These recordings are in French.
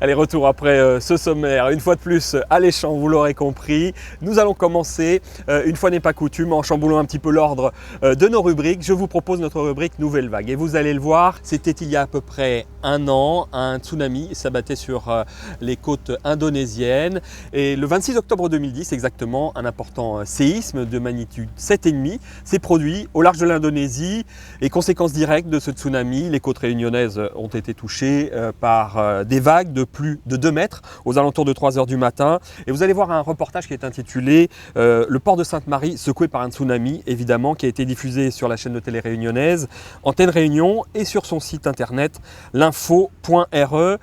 Allez, retour après ce sommaire, une fois de plus alléchant, vous l'aurez compris. Nous allons commencer, une fois n'est pas coutume, en chamboulant un petit peu l'ordre de nos rubriques. Je vous propose notre rubrique Nouvelle Vague. Et vous allez le voir, c'était il y a à peu près un an, un tsunami s'abattait sur les côtes indonésiennes. Et le 26 octobre 2010, exactement, un important séisme de magnitude 7,5 s'est produit au large de l'Indonésie. Et conséquence directe de ce tsunami, les côtes réunionnaises ont été touchées par des vagues de plus de 2 mètres aux alentours de 3 heures du matin. Et vous allez voir un reportage qui est intitulé Le port de Sainte-Marie secoué par un tsunami, évidemment, qui a été diffusé sur la chaîne de télé réunionnaise Antenne Réunion et sur son site internet l'info.re.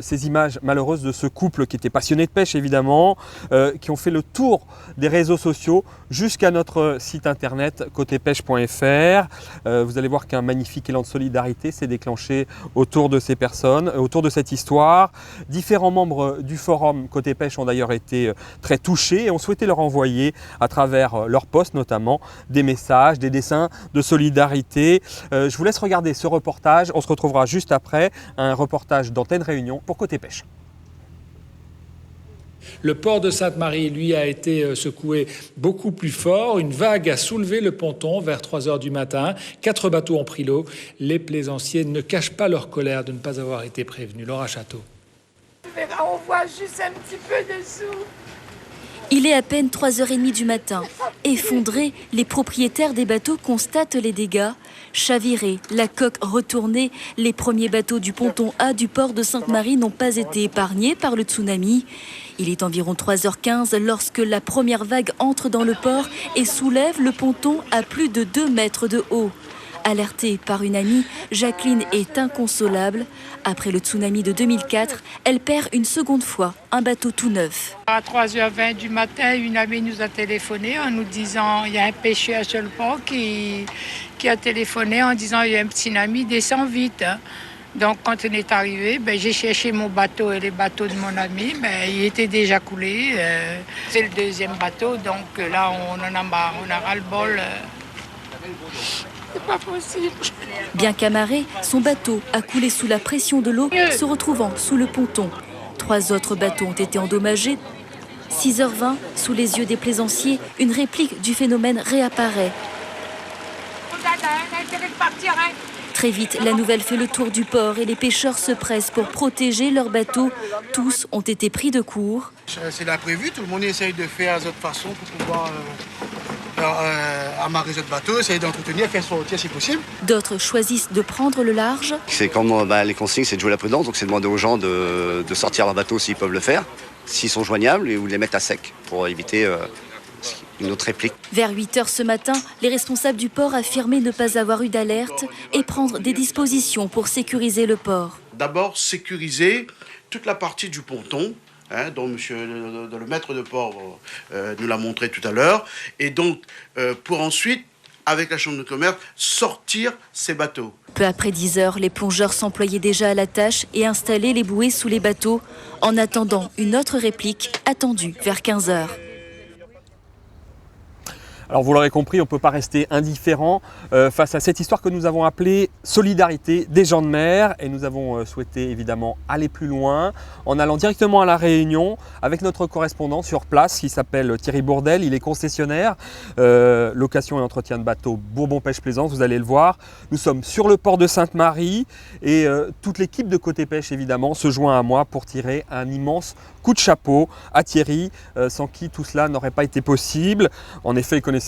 Ces images malheureuses de ce couple qui était passionné de pêche, évidemment, qui ont fait le tour des réseaux sociaux jusqu'à notre site internet côtépêche.fr. Vous allez voir qu'un magnifique élan de solidarité s'est déclenché autour de ces personnes, autour de cette histoire. Différents membres du forum Côté Pêche ont d'ailleurs été très touchés et ont souhaité leur envoyer, à travers leur post notamment, des messages, des dessins de solidarité. Je vous laisse regarder ce reportage. On se retrouvera juste après un reportage d'Antenne Réunion pour Côté Pêche. Le port de Sainte-Marie, lui, a été secoué beaucoup plus fort. Une vague a soulevé le ponton vers 3 heures du matin. 4 bateaux ont pris l'eau. Les plaisanciers ne cachent pas leur colère de ne pas avoir été prévenus. Laura Château. On voit juste un petit peu dessous. Il est à peine 3h30 du matin. Effondrés, les propriétaires des bateaux constatent les dégâts. Chavirés, la coque retournée, les premiers bateaux du ponton A du port de Sainte-Marie n'ont pas été épargnés par le tsunami. Il est environ 3h15 lorsque la première vague entre dans le port et soulève le ponton à plus de 2 mètres de haut. Alertée par une amie, Jacqueline est inconsolable. Après le tsunami de 2004, elle perd une seconde fois un bateau tout neuf. À 3h20 du matin, une amie nous a téléphoné en nous disant il y a un pêcheur sur le port qui a téléphoné en disant il y a un tsunami, descend vite. Donc quand on est arrivé, j'ai cherché mon bateau et les bateaux de mon ami, il était déjà coulé. C'est le deuxième bateau, donc là on en a marre, on a ras-le-bol. C'est pas possible. Bien qu'amarré, son bateau a coulé sous la pression de l'eau, se retrouvant sous le ponton. 3 autres bateaux ont été endommagés. 6h20, sous les yeux des plaisanciers, une réplique du phénomène réapparaît. Très vite, la nouvelle fait le tour du port et les pêcheurs se pressent pour protéger leurs bateaux. Tous ont été pris de court. C'est l'imprévu, tout le monde essaye de faire de cette façon pour pouvoir amarrer notre bateau, essayer d'entretenir, faire son routier si possible. D'autres choisissent de prendre le large. C'est comme les consignes, c'est de jouer la prudence, donc c'est demander aux gens de sortir leur bateau s'ils peuvent le faire, s'ils sont joignables, ou de les mettre à sec pour éviter une autre réplique. Vers 8h ce matin, les responsables du port affirmaient ne pas avoir eu d'alerte et prendre des dispositions pour sécuriser le port. D'abord, sécuriser toute la partie du ponton, dont le maître de port nous l'a montré tout à l'heure, et donc pour ensuite, avec la chambre de commerce, sortir ces bateaux. Peu après 10h, les plongeurs s'employaient déjà à la tâche et installaient les bouées sous les bateaux, en attendant une autre réplique attendue vers 15h. Alors vous l'aurez compris, on ne peut pas rester indifférent face à cette histoire que nous avons appelée Solidarité des gens de mer. Et nous avons souhaité évidemment aller plus loin en allant directement à La Réunion avec notre correspondant sur place qui s'appelle Thierry Bourdel. Il est concessionnaire, location et entretien de bateaux Bourbon Pêche Plaisance, vous allez le voir. Nous sommes sur le port de Sainte-Marie et toute l'équipe de Côté Pêche évidemment se joint à moi pour tirer un immense coup de chapeau à Thierry, sans qui tout cela n'aurait pas été possible. En effet, il connaissait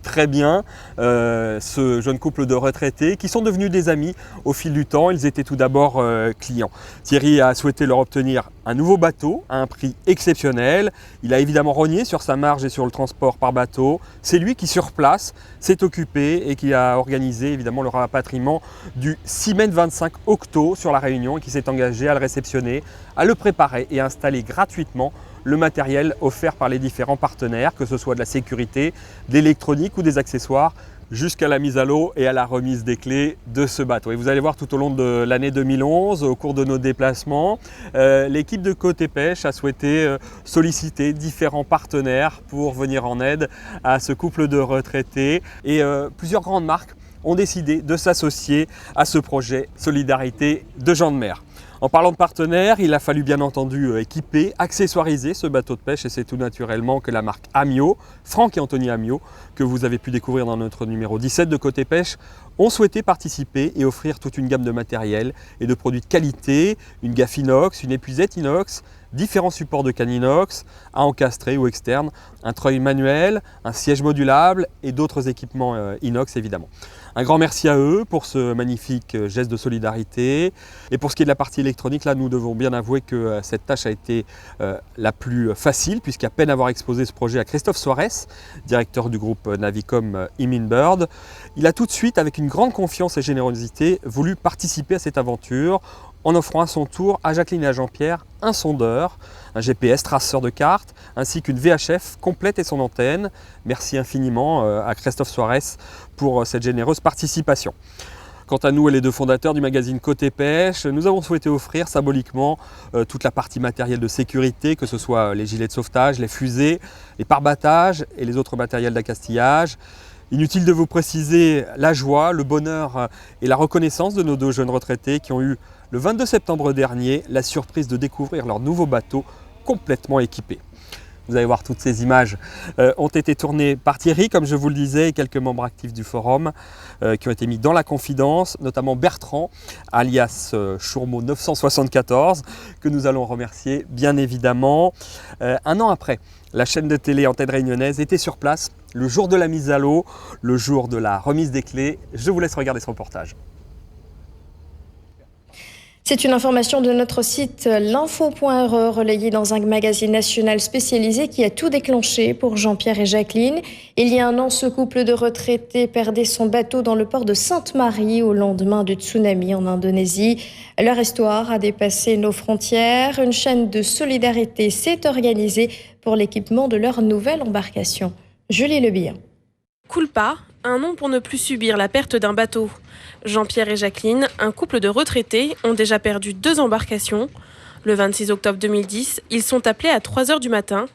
très bien ce jeune couple de retraités qui sont devenus des amis au fil du temps. Ils étaient tout d'abord clients. Thierry a souhaité leur obtenir un nouveau bateau à un prix exceptionnel. Il a évidemment rogné sur sa marge et sur le transport par bateau. C'est lui qui sur place s'est occupé et qui a organisé évidemment le rapatriement du Siemens 25 Octo sur La Réunion et qui s'est engagé à le réceptionner, à le préparer et à installer gratuitement le matériel offert par les différents partenaires, que ce soit de la sécurité, de l'électronique ou des accessoires, jusqu'à la mise à l'eau et à la remise des clés de ce bateau. Et vous allez voir tout au long de l'année 2011, au cours de nos déplacements, l'équipe de Côté Pêche a souhaité solliciter différents partenaires pour venir en aide à ce couple de retraités. Et plusieurs grandes marques ont décidé de s'associer à ce projet Solidarité de gens de mer. En parlant de partenaires, il a fallu bien entendu équiper, accessoiriser ce bateau de pêche et c'est tout naturellement que la marque Amiot, Franck et Anthony Amiot, que vous avez pu découvrir dans notre numéro 17 de Côté Pêche, ont souhaité participer et offrir toute une gamme de matériel et de produits de qualité, une gaffe inox, une épuisette inox, différents supports de canne inox, à encastrer ou externe, un treuil manuel, un siège modulable et d'autres équipements inox évidemment. Un grand merci à eux pour ce magnifique geste de solidarité. Et pour ce qui est de la partie électronique, là nous devons bien avouer que cette tâche a été la plus facile puisqu'à peine avoir exposé ce projet à Christophe Soares, directeur du groupe Navicom Iminbird, il a tout de suite, avec une grande confiance et générosité, voulu participer à cette aventure en offrant à son tour à Jacqueline et à Jean-Pierre un sondeur, un GPS traceur de cartes, ainsi qu'une VHF complète et son antenne. Merci infiniment à Christophe Soares pour cette généreuse participation. Quant à nous et les deux fondateurs du magazine Côté Pêche, nous avons souhaité offrir symboliquement toute la partie matérielle de sécurité, que ce soit les gilets de sauvetage, les fusées, les pare-battages et les autres matériels d'accastillage. Inutile de vous préciser la joie, le bonheur et la reconnaissance de nos deux jeunes retraités qui ont eu le 22 septembre dernier la surprise de découvrir leur nouveau bateau complètement équipé. Vous allez voir, toutes ces images ont été tournées par Thierry, comme je vous le disais, et quelques membres actifs du forum qui ont été mis dans la confidence, notamment Bertrand, alias Chourmeau 974, que nous allons remercier bien évidemment. Un an après, la chaîne de télé Antenne Réunionnaise était sur place le jour de la mise à l'eau, le jour de la remise des clés. Je vous laisse regarder ce reportage. C'est une information de notre site l'info.re relayée dans un magazine national spécialisé qui a tout déclenché pour Jean-Pierre et Jacqueline. Il y a un an, ce couple de retraités perdait son bateau dans le port de Sainte-Marie au lendemain du tsunami en Indonésie. Leur histoire a dépassé nos frontières. Une chaîne de solidarité s'est organisée pour l'équipement de leur nouvelle embarcation. Julie Lebien. Culpa, un nom pour ne plus subir la perte d'un bateau. Jean-Pierre et Jacqueline, un couple de retraités, ont déjà perdu 2 embarcations. Le 26 octobre 2010, ils sont appelés à 3h du matin.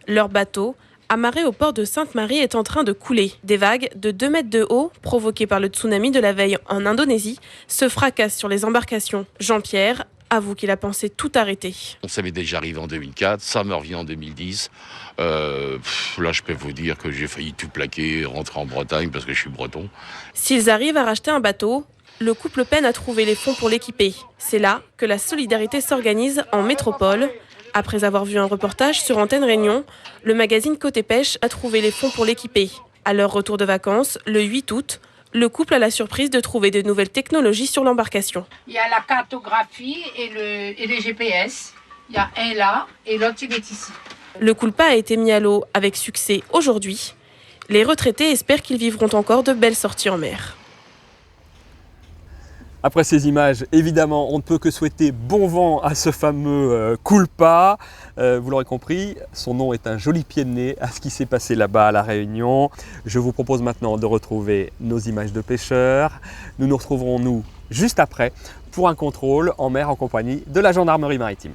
Leur bateau, amarré au port de Sainte-Marie, est en train de couler. Des vagues de 2 mètres de haut, provoquées par le tsunami de la veille en Indonésie, se fracassent sur les embarcations. Jean-Pierre avoue qu'il a pensé tout arrêter. Ça m'est déjà arrivé en 2004, ça me revient en 2010. Là, je peux vous dire que j'ai failli tout plaquer, rentrer en Bretagne parce que je suis breton. S'ils arrivent à racheter un bateau, le couple peine à trouver les fonds pour l'équiper. C'est là que la solidarité s'organise en métropole. Après avoir vu un reportage sur Antenne Réunion, le magazine Côté Pêche a trouvé les fonds pour l'équiper. À leur retour de vacances, le 8 août, le couple a la surprise de trouver de nouvelles technologies sur l'embarcation. Il y a la cartographie et les GPS. Il y a un là et l'autre il est ici. Le Culpa a été mis à l'eau avec succès aujourd'hui. Les retraités espèrent qu'ils vivront encore de belles sorties en mer. Après ces images, évidemment, on ne peut que souhaiter bon vent à ce fameux Culpa. Vous l'aurez compris, son nom est un joli pied de nez à ce qui s'est passé là-bas à La Réunion. Je vous propose maintenant de retrouver nos images de pêcheurs. Nous nous retrouverons, nous, juste après, pour un contrôle en mer en compagnie de la gendarmerie maritime.